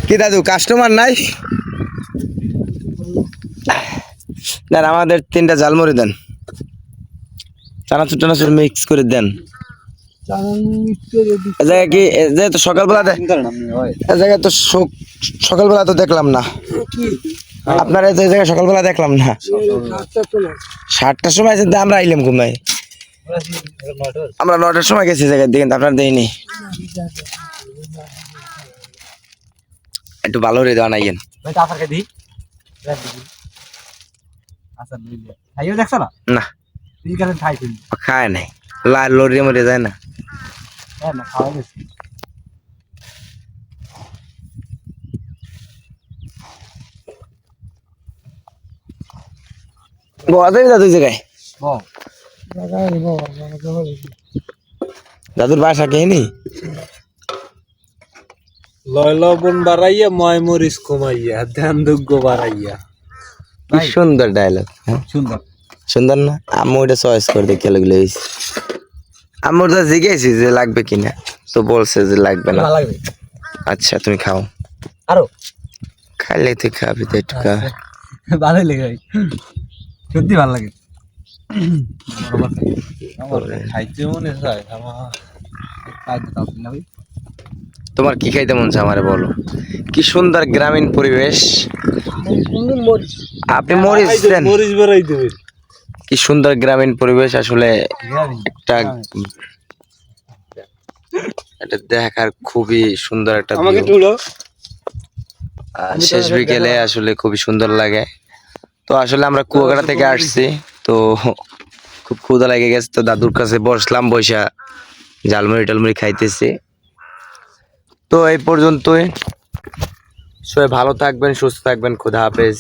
কি দাদু কাস্টমার নাই? দেন আমাদের 3টা ঝালমুড়ি দেন, চানাচুর টানাচুর মিক্স করে দেন। কি যেহেতু সকালবেলা জায়গায় তো সকালবেলা তো দেখলাম না আপনার এই জায়গায়, সকালবেলা দেখলাম না। 7টার সময় আছে, আমরা আইলাম ঘুমাই, আমরা 9টার সময় গেছি জায়গায় দিয়ে, আপনার দেয়নি। একটু ভালো রে দেওয়া নাইয়েন না, খায় নাই, লড়িয়ে মরে যায় না। দাদু জায়গায় দাদুর বাসা কেনি লবণ বাড়াইয়া ময় মরিচ কমাইয়া ধ্যান দুগ্গ বাড়াইয়া। কি সুন্দর ডায়লগ, সুন্দর সুন্দর না? আম্মু ওটা চয়েস করে দেখে লাগলো। আম্মুর তো জিজ্ঞেসি যে লাগবে কিনা, তো বলছে যে লাগবে না। আচ্ছা তুমি খাও, আরো খাইলে তুই খাবি তো একটু খা। ভালোই লেগে, সত্যি ভালো লাগে। খাইতে মনে চায় আমার। তোমার কি খাইতে মন চায় আমারে বলো। কি সুন্দর গ্রামীণ পরিবেশ। আপনি মরিচ দেন, মরিচ বাড়াই দেবে। কি সুন্দর গ্রামীণ পরিবেশ, আসলে এটা দেখার খুবই সুন্দর একটা view। শেষ বিকেলে আসলে খুবই সুন্দর লাগে। তো আসলে আমরা কুয়াকাটা থেকে আসছি, তো খুব ক্ষুধা লেগে গেছে, তো দাদুর কাছে বসলাম, বৈশা ঝালমুড়ি টালমুড়ি খাইতেছি। তো এই পর্যন্তই, সবাই ভালো থাকবেন, সুস্থ থাকবেন, খুদা হাফেজ।